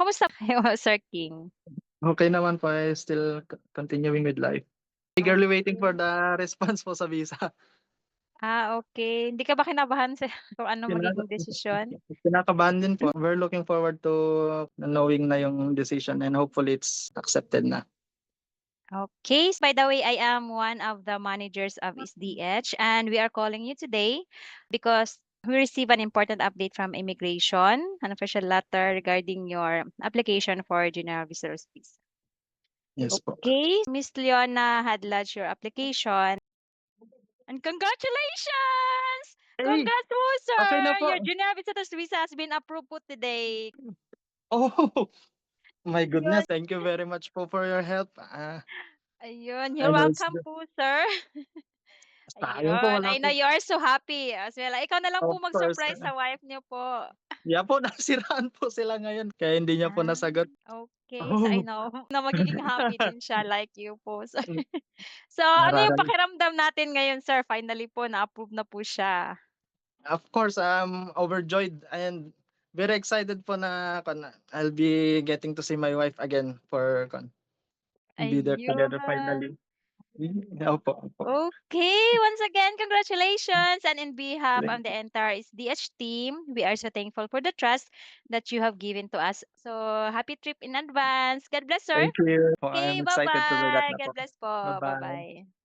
Kamusta kayo, Sir King? Okay naman po, still continuing with life. Eagerly waiting for Okey. the response po sa visa. Okey. Hindi ka ba kinabahan sa kung ano Kinaka magiging desisyon? Kinakabahan din po. We're looking forward to knowing na yung decision and hopefully it's accepted na. Okay. By the way, I am one of the managers of SDH, and we are calling you today because we receive an important update from immigration, an official letter regarding your application for general visitors visa. Yes po. Okay, Miss Leona had lodged your application, and congratulations! Hey, Congrats po, okay na sir! Your po. general visitors visa has been approved po today. Oh, my Yun, goodness. Thank you very much po for your help. ayun. I You're know it's welcome po, sir. basta yun po Ayun, wala I know po. you are so happy as well. Ikaw na lang po Of course. mag-surprise sa wife niyo po. Yeah po, nasiraan po sila ngayon kaya hindi niya po Ah, nasagot. okay. So, I Oh. know na magiging happy din siya like you po, sir. So, ano yung Narar pakiramdam natin ngayon, sir? Finally po na-approve na po siya. Of course, I'm overjoyed and very excited po na I'll be getting to see my wife again for be there together Ayun. finally. Opo, opo. Okay, once again, congratulations. And in behalf of the entire SDH team, we are so thankful for the trust that you have given to us. So, happy trip in advance. God bless, sir. Thank you. Okay, I'm excited to do that bye-bye. na God po. bless po. Bye-bye. Bye-bye.